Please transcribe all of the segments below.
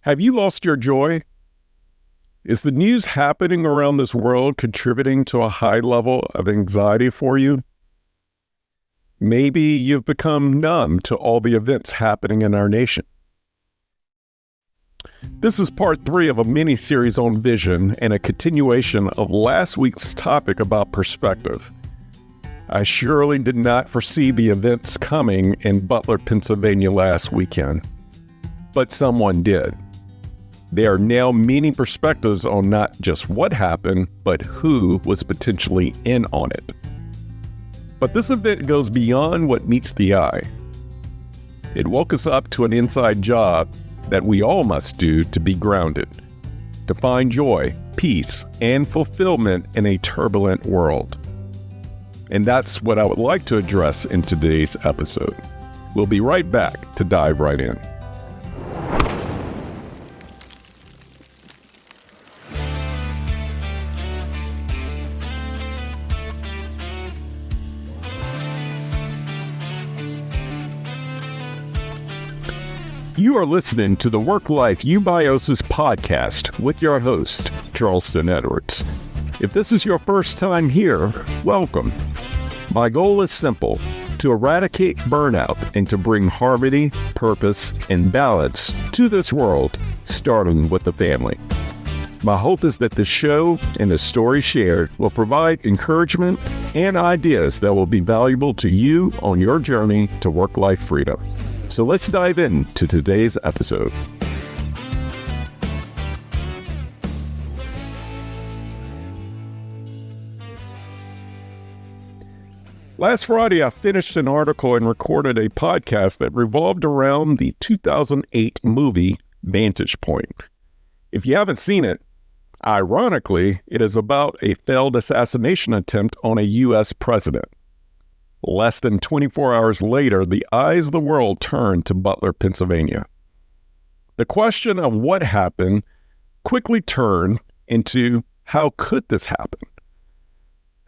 Have you lost your joy? Is the news happening around this world contributing to a high level of anxiety for you? Maybe you've become numb to all the events happening in our nation. This is part 3 of a mini-series on vision and a continuation of last week's topic about perspective. I surely did not foresee the events coming in Butler, Pennsylvania last weekend, but someone did. They are now meeting perspectives on not just what happened, but who was potentially in on it. But this event goes beyond what meets the eye. It woke us up to an inside job that we all must do to be grounded, to find joy, peace, and fulfillment in a turbulent world. And that's what I would like to address in today's episode. We'll be right back to dive right in. You are listening to the Work-Life Eubiosis podcast with your host, Charleston Edwards. If this is your first time here, welcome. My goal is simple: to eradicate burnout and to bring harmony, purpose, and balance to this world, starting with the family. My hope is that the show and the story shared will provide encouragement and ideas that will be valuable to you on your journey to work-life freedom. So let's dive into today's episode. Last Friday, I finished an article and recorded a podcast that revolved around the 2008 movie Vantage Point. If you haven't seen it, ironically, it is about a failed assassination attempt on a U.S. president. Less than 24 hours later, the eyes of the world turned to Butler, Pennsylvania. The question of what happened quickly turned into how could this happen?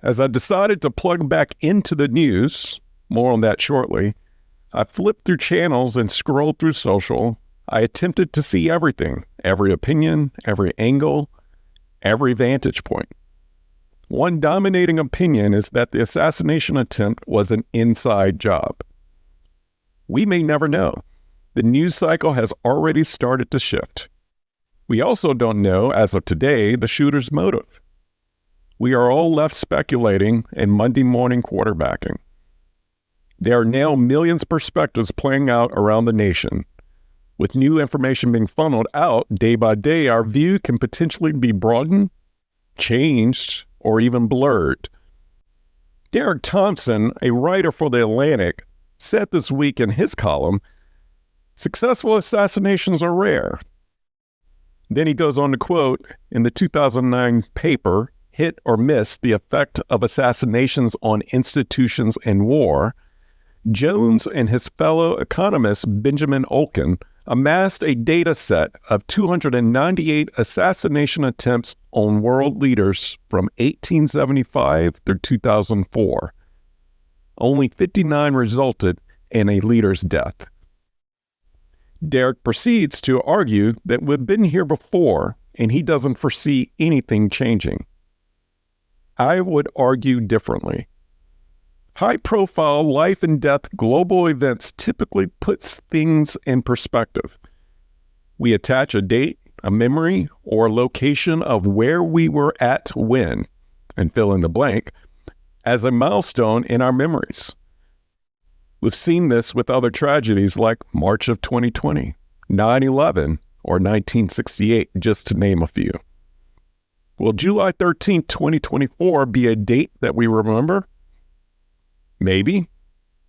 As I decided to plug back into the news, more on that shortly, I flipped through channels and scrolled through social. I attempted to see everything, every opinion, every angle, every vantage point. One dominating opinion is that the assassination attempt was an inside job. We may never know. The news cycle has already started to shift. We also don't know, as of today, the shooter's motive. We are all left speculating and Monday morning quarterbacking. There are now millions of perspectives playing out around the nation. With new information being funneled out day by day, our view can potentially be broadened, changed, or even blurred. Derek Thompson, a writer for The Atlantic, said this week in his column, "Successful assassinations are rare." Then he goes on to quote, in the 2009 paper, Hit or Miss: The Effect of Assassinations on Institutions and War, Jones and his fellow economist Benjamin Olken amassed a data set of 298 assassination attempts on world leaders from 1875 through 2004. Only 59 resulted in a leader's death. Derek proceeds to argue that we've been here before and he doesn't foresee anything changing. I would argue differently. High-profile life and death global events typically puts things in perspective. We attach a date, a memory, or location of where we were at when, and fill in the blank, as a milestone in our memories. We've seen this with other tragedies like March of 2020, 9/11, or 1968, just to name a few. Will July 13, 2024 be a date that we remember? Maybe,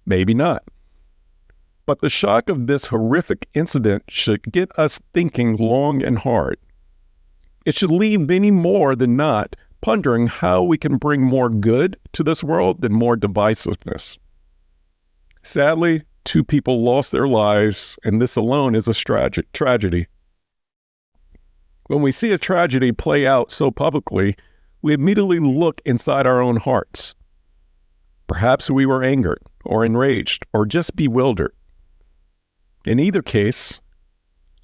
maybe not. But the shock of this horrific incident should get us thinking long and hard. It should leave many more than not pondering how we can bring more good to this world than more divisiveness. Sadly, 2 people lost their lives, and this alone is a tragedy. When we see a tragedy play out so publicly, we immediately look inside our own hearts. Perhaps we were angered or enraged or just bewildered. In either case,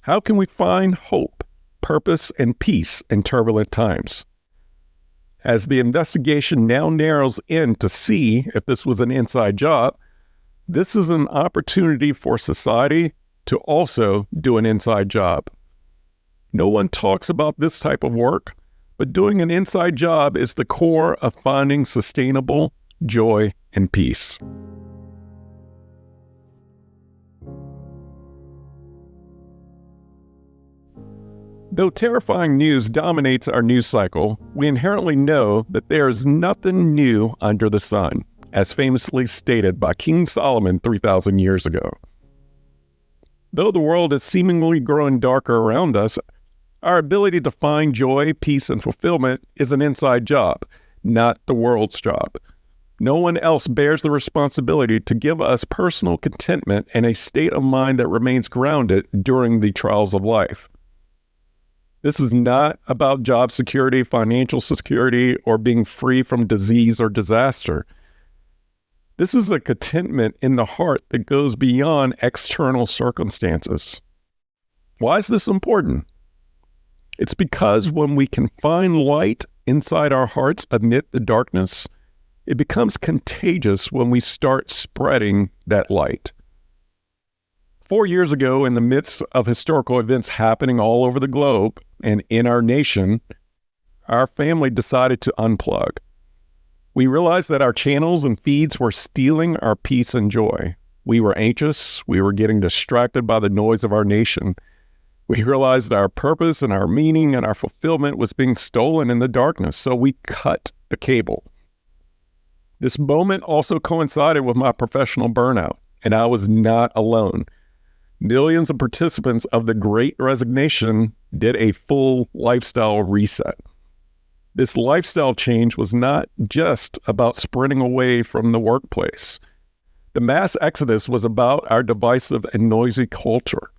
How can we find hope, purpose, and peace in turbulent times? As the investigation now narrows in to see if this was an inside job, this is an opportunity for society to also do an inside job. No one talks about this type of work, but doing an inside job is the core of finding sustainable joy and peace. Though terrifying news dominates our news cycle, we inherently know that there is nothing new under the sun, as famously stated by King Solomon 3,000 years ago. Though the world is seemingly growing darker around us, our ability to find joy, peace, and fulfillment is an inside job, not the world's job. No one else bears the responsibility to give us personal contentment and a state of mind that remains grounded during the trials of life. This is not about job security, financial security, or being free from disease or disaster. This is a contentment in the heart that goes beyond external circumstances. Why is this important? It's because when we can find light inside our hearts amid the darkness, it becomes contagious when we start spreading that light. 4 years ago, in the midst of historical events happening all over the globe and in our nation, our family decided to unplug. We realized that our channels and feeds were stealing our peace and joy. We were anxious. We were getting distracted by the noise of our nation. We realized our purpose and our meaning and our fulfillment was being stolen in the darkness, so we cut the cable. This moment also coincided with my professional burnout, and I was not alone. Millions of participants of the Great Resignation did a full lifestyle reset. This lifestyle change was not just about sprinting away from the workplace. The mass exodus was about our divisive and noisy culture.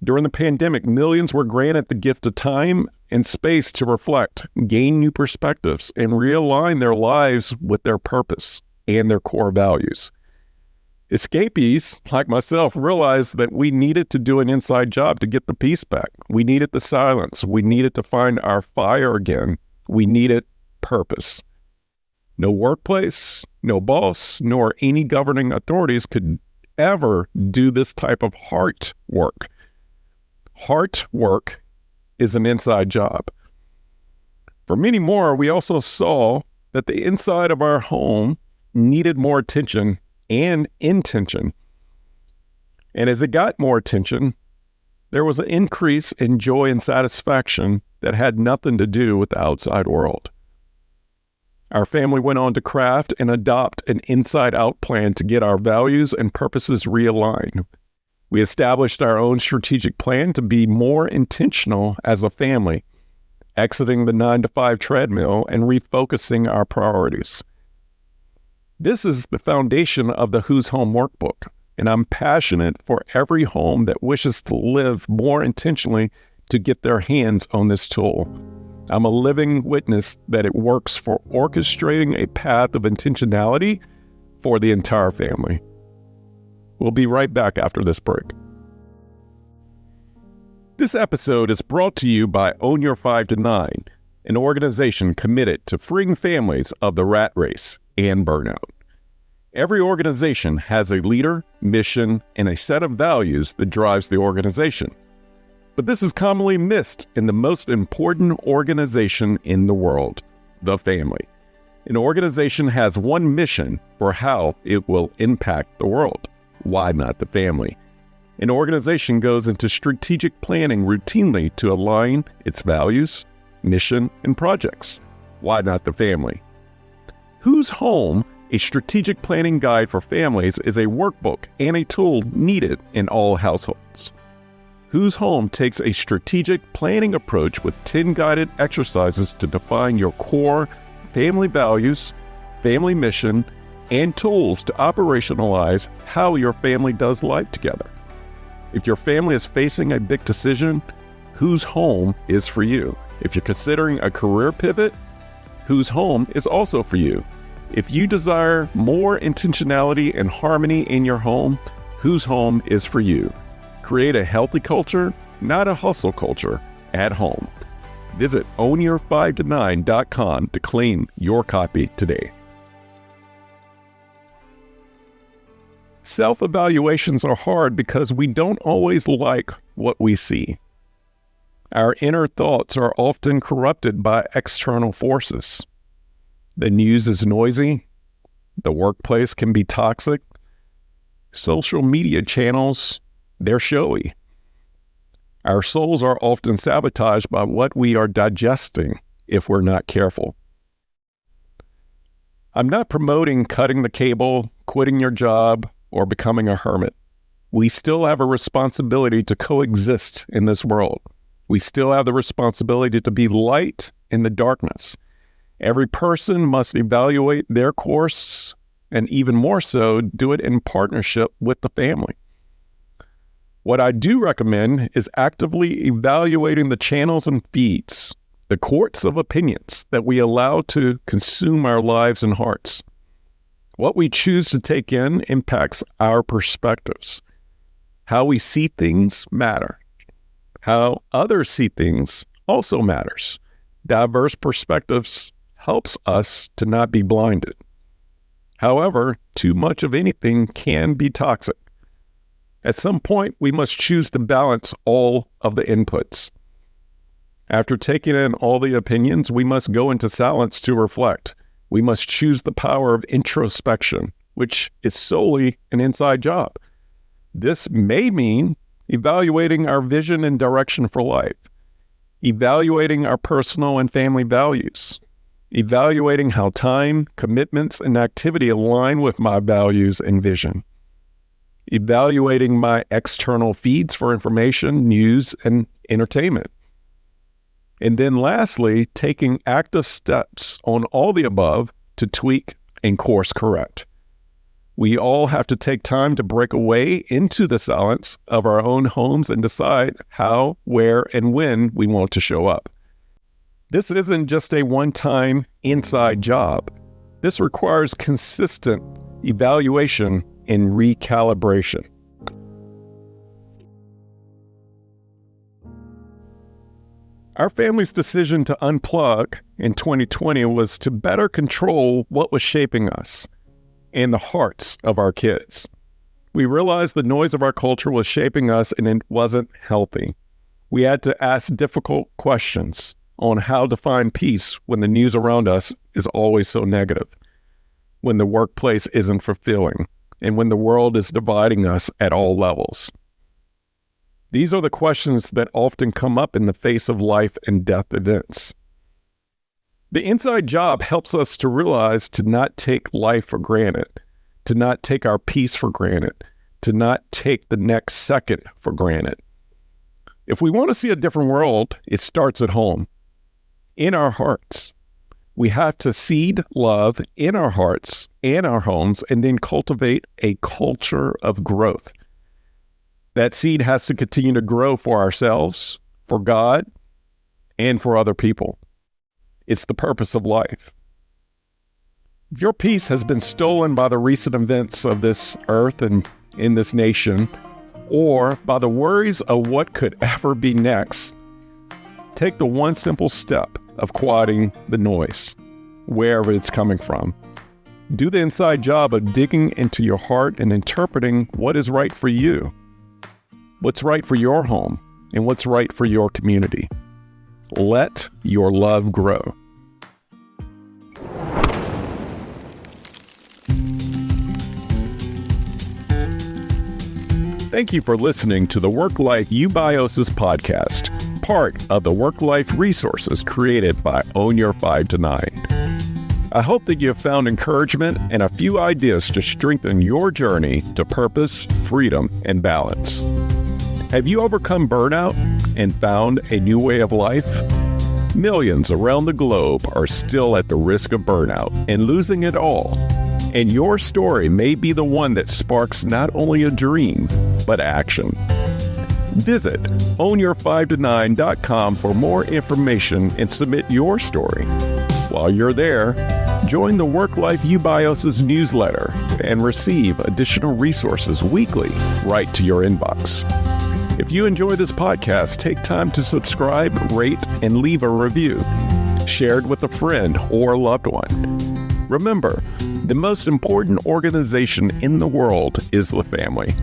During the pandemic, millions were granted the gift of time and space to reflect, gain new perspectives, and realign their lives with their purpose and their core values. Escapees, like myself, realized that we needed to do an inside job to get the peace back. We needed the silence. We needed to find our fire again. We needed purpose. No workplace, no boss, nor any governing authorities could ever do this type of heart work. Heart work is an inside job. For many more, we also saw that the inside of our home needed more attention and intention. And as it got more attention, there was an increase in joy and satisfaction that had nothing to do with the outside world. Our family went on to craft and adopt an inside-out plan to get our values and purposes realigned. We established our own strategic plan to be more intentional as a family, exiting the 9-to-5 treadmill and refocusing our priorities. This is the foundation of the Who's Home Workbook, and I'm passionate for every home that wishes to live more intentionally to get their hands on this tool. I'm a living witness that it works for orchestrating a path of intentionality for the entire family. We'll be right back after this break. This episode is brought to you by Own Your 5 to 9, an organization committed to freeing families of the rat race and burnout. Every organization has a leader, mission, and a set of values that drives the organization. But this is commonly missed in the most important organization in the world, the family. An organization has one mission for how it will impact the world. Why not the family? An organization goes into strategic planning routinely to align its values, mission, and projects. Why not the family? Who's Home, a strategic planning guide for families, is a workbook and a tool needed in all households. Who's Home takes a strategic planning approach with 10 guided exercises to define your core family values, family mission, and tools to operationalize how your family does life together. If your family is facing a big decision, Who's Home is for you. If you're considering a career pivot, Who's Home is also for you. If you desire more intentionality and harmony in your home, Who's Home is for you. Create a healthy culture, not a hustle culture, at home. Visit ownyour5to9.com to claim your copy today. Self-evaluations are hard because we don't always like what we see. Our inner thoughts are often corrupted by external forces. The news is noisy. The workplace can be toxic. Social media channels, they're showy. Our souls are often sabotaged by what we are digesting if we're not careful. I'm not promoting cutting the cable, quitting your job, or becoming a hermit. We still have a responsibility to coexist in this world. We still have the responsibility to be light in the darkness. Every person must evaluate their course, and even more so, do it in partnership with the family. What I do recommend is actively evaluating the channels and feeds, the courts of opinions that we allow to consume our lives and hearts. What we choose to take in impacts our perspectives. How we see things matter. How others see things also matters. Diverse perspectives helps us to not be blinded. However, too much of anything can be toxic. At some point, we must choose to balance all of the inputs. After taking in all the opinions, we must go into silence to reflect. We must choose the power of introspection, which is solely an inside job. This may mean evaluating our vision and direction for life, evaluating our personal and family values, evaluating how time, commitments, and activity align with my values and vision, evaluating my external feeds for information, news, and entertainment. And then lastly, taking active steps on all the above to tweak and course correct. We all have to take time to break away into the silence of our own homes and decide how, where, and when we want to show up. This isn't just a one-time inside job. This requires consistent evaluation and recalibration. Our family's decision to unplug in 2020 was to better control what was shaping us and the hearts of our kids. We realized the noise of our culture was shaping us and it wasn't healthy. We had to ask difficult questions on how to find peace when the news around us is always so negative, when the workplace isn't fulfilling, and when the world is dividing us at all levels. These are the questions that often come up in the face of life and death events. The inside job helps us to realize to not take life for granted, to not take our peace for granted, to not take the next second for granted. If we want to see a different world, it starts at home, in our hearts. We have to seed love in our hearts and our homes and then cultivate a culture of growth. That seed has to continue to grow for ourselves, for God, and for other people. It's the purpose of life. If your peace has been stolen by the recent events of this earth and in this nation, or by the worries of what could ever be next, take the one simple step of quieting the noise, wherever it's coming from. Do the inside job of digging into your heart and interpreting what is right for you, what's right for your home, and what's right for your community. Let your love grow. Thank you for listening to the Work-Life Eubiosis podcast, part of the work-life resources created by Own Your 5 to 9. I hope that you have found encouragement and a few ideas to strengthen your journey to purpose, freedom, and balance. Have you overcome burnout and found a new way of life? Millions around the globe are still at the risk of burnout and losing it all. And your story may be the one that sparks not only a dream, but action. Visit ownyour5to9.com for more information and submit your story. While you're there, join the Work-Life Eubiosis newsletter and receive additional resources weekly right to your inbox. If you enjoy this podcast, take time to subscribe, rate, and leave a review. Share it with a friend or loved one. Remember, the most important organization in the world is the family.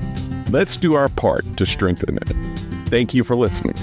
Let's do our part to strengthen it. Thank you for listening.